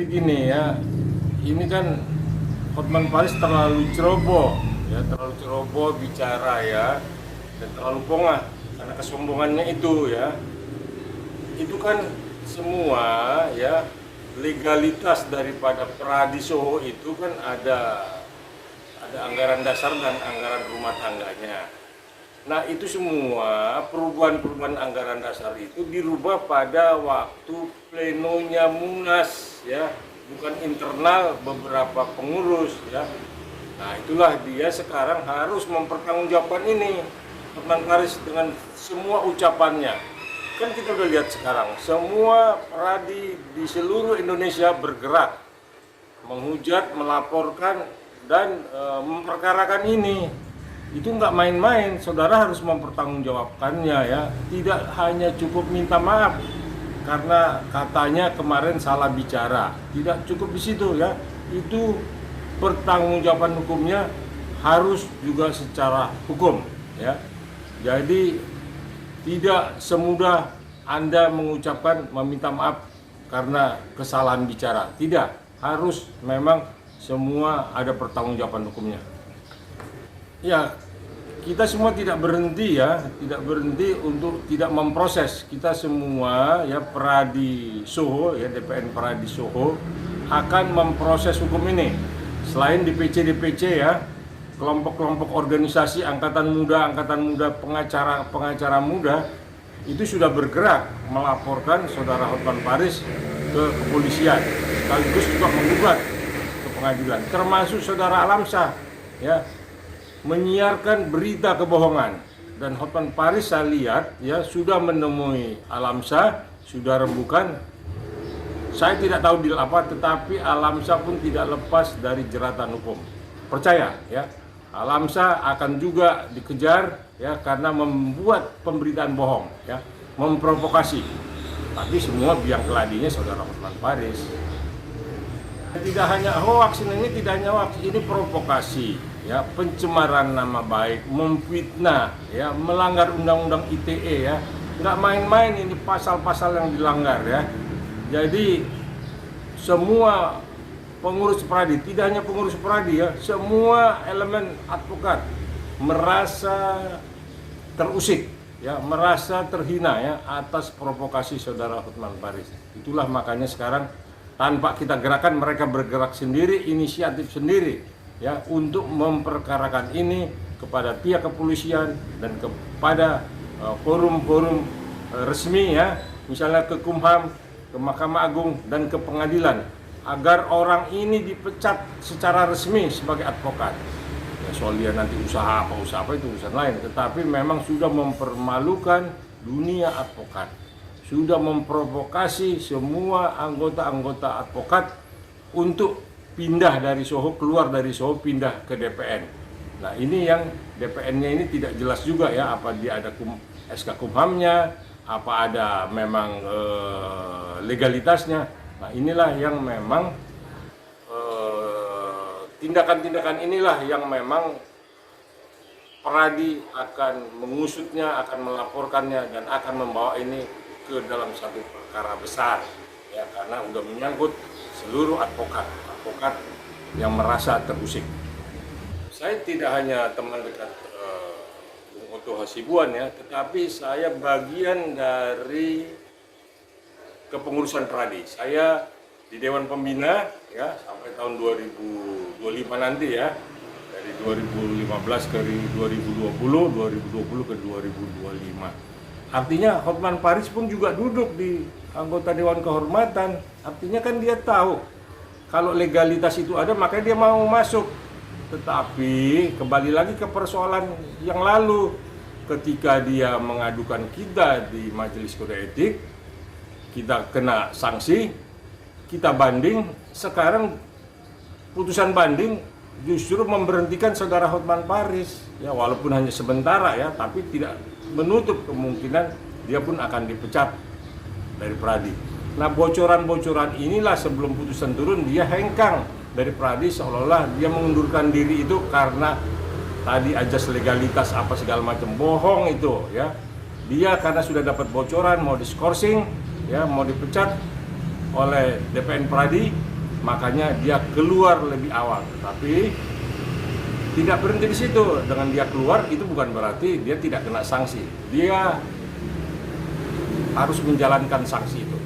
gini ya, ini kan Hotman Paris terlalu ceroboh ya, terlalu ceroboh bicara ya, dan terlalu pongah karena kesombongannya itu ya. Itu kan semua ya, legalitas daripada Pradi Soho itu kan ada anggaran dasar dan anggaran rumah tangganya. Nah itu semua perubahan anggaran dasar itu dirubah pada waktu plenonya Munas ya, bukan internal beberapa pengurus ya. Nah itulah dia sekarang harus mempertanggungjawabkan ini Hotman Paris dengan semua ucapannya. Kan kita udah lihat sekarang semua Pradi di seluruh Indonesia bergerak menghujat, melaporkan dan memperkarakan ini. Itu nggak main-main, saudara harus mempertanggungjawabkannya ya. Tidak hanya cukup minta maaf karena katanya kemarin salah bicara, tidak cukup di situ ya. Itu pertanggungjawaban hukumnya harus juga secara hukum ya. Jadi tidak semudah Anda mengucapkan meminta maaf karena kesalahan bicara. Tidak, harus memang semua ada pertanggungjawaban hukumnya. Ya, kita semua tidak berhenti ya, tidak berhenti untuk tidak memproses. Kita semua ya Pradi Soho ya, DPN Pradi Soho akan memproses hukum ini. Selain DPC ya, kelompok-kelompok organisasi angkatan muda, pengacara muda itu sudah bergerak melaporkan saudara Hotman Paris ke kepolisian, sekaligus juga menggugat ke pengadilan, termasuk saudara Alamsyah ya, menyiarkan berita kebohongan. Dan Hotman Paris saya lihat ya sudah menemui Alamsyah, sudah rembukan. Saya tidak tahu deal apa, tetapi Alamsyah pun tidak lepas dari jeratan hukum. Percaya ya, Alamsyah akan juga dikejar ya karena membuat pemberitaan bohong ya, memprovokasi. Tapi semua biang keladinya saudara Hotman Paris. Tidak hanya hoax ini tidak hanya hoax, ini provokasi ya, pencemaran nama baik, memfitnah ya, melanggar undang-undang ITE ya. Nggak main-main ini pasal-pasal yang dilanggar ya. Jadi semua pengurus Pradi, tidak hanya pengurus Pradi ya, semua elemen advokat merasa terusik ya, merasa terhina ya atas provokasi saudara Hotman Paris. Itulah makanya sekarang tanpa kita gerakan, mereka bergerak sendiri, inisiatif sendiri ya untuk memperkarakan ini kepada pihak kepolisian dan kepada forum-forum resmi ya, misalnya ke Kumham, ke Mahkamah Agung dan ke pengadilan, agar orang ini dipecat secara resmi sebagai advokat. Ya, soal dia nanti usaha apa itu urusan lain, tetapi memang sudah mempermalukan dunia advokat, sudah memprovokasi semua anggota-anggota advokat untuk pindah dari Soho, keluar dari Soho, pindah ke DPN. Nah ini yang DPN-nya ini tidak jelas juga ya, apa dia ada SK Kumhamnya, apa ada memang legalitasnya. Nah inilah yang memang tindakan-tindakan inilah yang memang Pradi akan mengusutnya, akan melaporkannya, dan akan membawa ini ke dalam satu perkara besar ya, karena udah menyangkut seluruh advokat yang merasa terusik. Saya tidak hanya teman dekat Bung Oto Hasibuan ya, tetapi saya bagian dari kepengurusan Pradi. Saya di Dewan Pembina ya sampai tahun 2025 nanti ya, dari 2015 ke 2020 ke 2025. Artinya Hotman Paris pun juga duduk di anggota Dewan Kehormatan. Artinya kan dia tahu kalau legalitas itu ada, makanya dia mau masuk. Tetapi kembali lagi ke persoalan yang lalu, ketika dia mengadukan kita di Majelis Kode Etik, kita kena sanksi, kita banding. Sekarang putusan banding justru memberhentikan saudara Hotman Paris ya, walaupun hanya sementara ya, tapi tidak menutup kemungkinan dia pun akan dipecat dari Pradi. Nah bocoran-bocoran inilah sebelum putusan turun dia hengkang dari Pradi, seolah-olah dia mengundurkan diri itu karena tadi ajas legalitas apa segala macam, bohong itu ya. Dia karena sudah dapat bocoran mau diskorsing ya, mau dipecat oleh DPN Pradi, makanya dia keluar lebih awal. Tapi tidak berhenti di situ. Dengan dia keluar itu bukan berarti dia tidak kena sanksi. Dia harus menjalankan sanksi itu.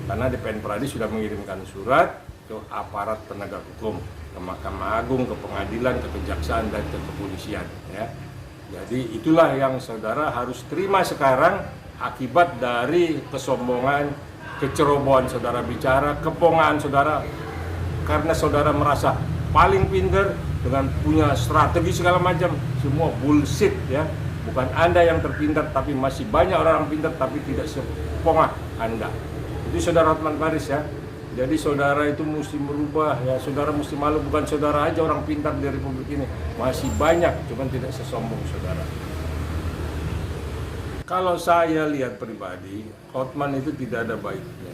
Karena DPN Pradi sudah mengirimkan surat ke aparat penegak hukum, ke Mahkamah Agung, ke pengadilan, ke kejaksaan, dan ke kepolisian. Ya. Jadi itulah yang saudara harus terima sekarang akibat dari kesombongan, kecerobohan saudara bicara, kepongaan saudara, karena saudara merasa paling pintar dengan punya strategi segala macam, semua bullshit ya. Bukan Anda yang terpintar, tapi masih banyak orang pintar tapi tidak sepongah Anda. Itu saudara Hotman Paris ya. Jadi saudara itu mesti merubah ya, saudara mesti malu, bukan saudara aja orang pintar di Republik ini. Masih banyak, cuman tidak sesombong saudara. Kalau saya lihat pribadi, Hotman itu tidak ada baiknya.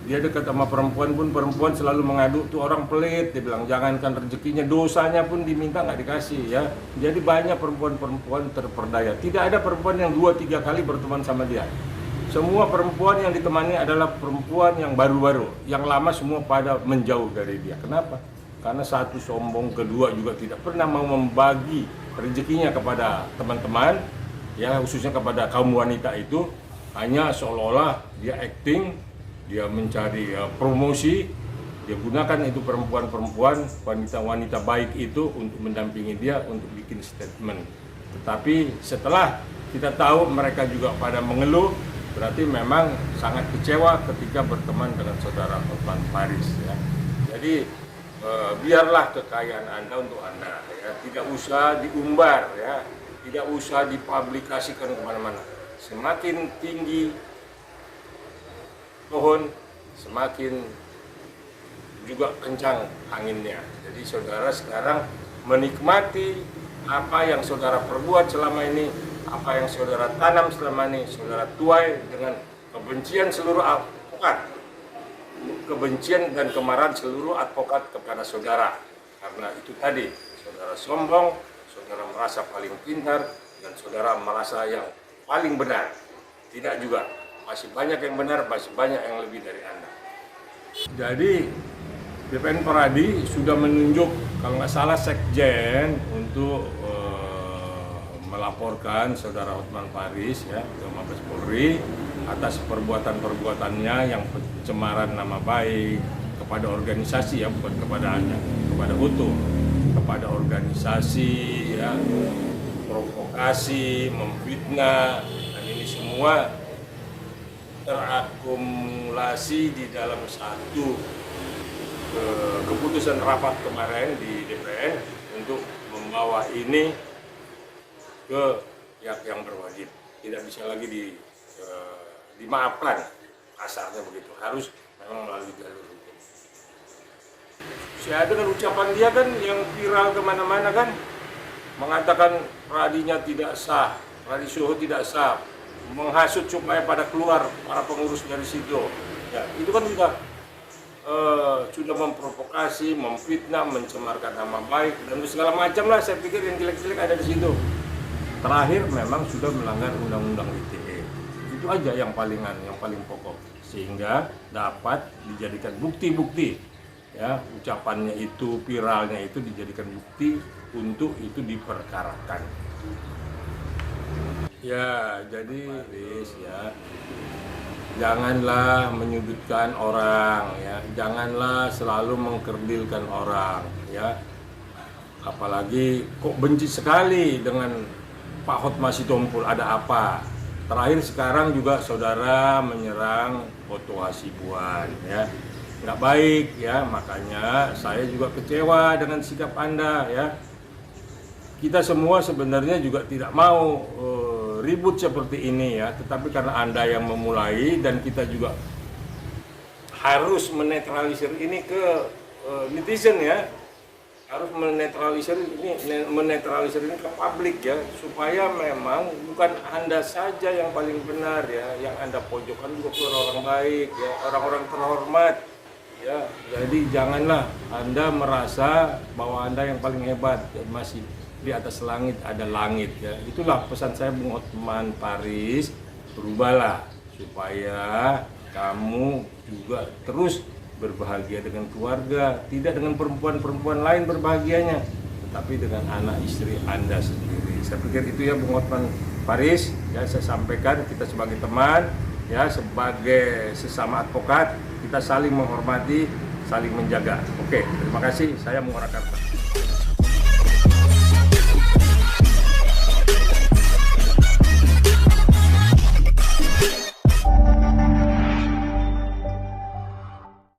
Dia dekat sama perempuan pun, perempuan selalu mengadu, tuh orang pelit, dia bilang jangankan rezekinya, dosanya pun diminta nggak dikasih ya. Jadi banyak perempuan-perempuan terperdaya. Tidak ada perempuan yang 2-3 kali berteman sama dia. Semua perempuan yang ditemani adalah perempuan yang baru-baru, yang lama semua pada menjauh dari dia. Kenapa? Karena satu sombong, kedua juga tidak pernah mau membagi rezekinya kepada teman-teman, ya khususnya kepada kaum wanita itu, hanya seolah-olah dia acting, dia mencari promosi, dia gunakan itu perempuan-perempuan, wanita-wanita baik itu untuk mendampingi dia untuk bikin statement. Tetapi setelah kita tahu mereka juga pada mengeluh, berarti memang sangat kecewa ketika berteman dengan saudara Hotman Paris ya. Jadi biarlah kekayaan Anda untuk Anda ya, tidak usah diumbar ya, tidak usah dipublikasikan kemana-mana. Semakin tinggi pohon, semakin juga kencang anginnya. Jadi saudara sekarang menikmati apa yang saudara perbuat selama ini, apa yang saudara tanam selama ini, saudara tuai dengan kebencian seluruh advokat, kebencian dan kemarahan seluruh advokat kepada saudara. Karena itu tadi, saudara sombong, saudara merasa paling pintar, dan saudara merasa yang paling benar. Tidak juga, masih banyak yang benar, masih banyak yang lebih dari Anda. Jadi DPN Pradi sudah menunjuk, kalau nggak salah, sekjen untuk melaporkan saudara Hotman Paris ya ke Mabes Polri atas perbuatan-perbuatannya yang pencemaran nama baik kepada organisasi ya, bukan kepada Anda, kepada UTU, kepada organisasi ya, provokasi, memfitnah, dan ini semua terakumulasi di dalam satu keputusan rapat kemarin di DPN untuk membawa ini ke pihak yang berwajib. Tidak bisa lagi dimaafkan, kasarnya begitu. Harus memang melalui jalur hukum. Saya dengan ucapan dia kan yang viral kemana-mana kan, mengatakan Pradinya tidak sah, Pradi Suho tidak sah, menghasut supaya pada keluar para pengurus dari situ. Ya, itu kan sudah memprovokasi, memfitnah, mencemarkan nama baik dan segala macam lah. Saya pikir yang jelek-jelek ada di situ. Terakhir memang sudah melanggar undang-undang ITE. Itu aja yang paling pokok, sehingga dapat dijadikan bukti-bukti ya, ucapannya itu, viralnya itu dijadikan bukti untuk itu diperkarakan. Ya, jadi ya, janganlah menyudutkan orang ya, janganlah selalu mengkerdilkan orang ya. Apalagi kok benci sekali dengan Pak Hotma Sitompul, ada apa? Terakhir sekarang juga saudara menyerang Oto Hasibuan ya, nggak baik ya. Makanya saya juga kecewa dengan sikap Anda ya. Kita semua sebenarnya juga tidak mau ribut seperti ini ya, tetapi karena Anda yang memulai dan kita juga harus menetralisir ini ke netizen ya. Harus menetralisir ini ke publik ya, supaya memang bukan Anda saja yang paling benar ya, yang Anda pojokkan juga orang baik ya, orang-orang terhormat ya. Jadi janganlah Anda merasa bahwa Anda yang paling hebat ya, masih di atas langit ada langit ya. Itulah pesan saya Bung Hotman Paris, berubahlah supaya kamu juga terus berbahagia dengan keluarga, tidak dengan perempuan-perempuan lain berbahagianya, tetapi dengan anak istri Anda sendiri. Saya pikir itu ya Bung Hotman Paris, ya saya sampaikan kita sebagai teman, ya sebagai sesama advokat, kita saling menghormati, saling menjaga. Oke, terima kasih, saya mengorak kata.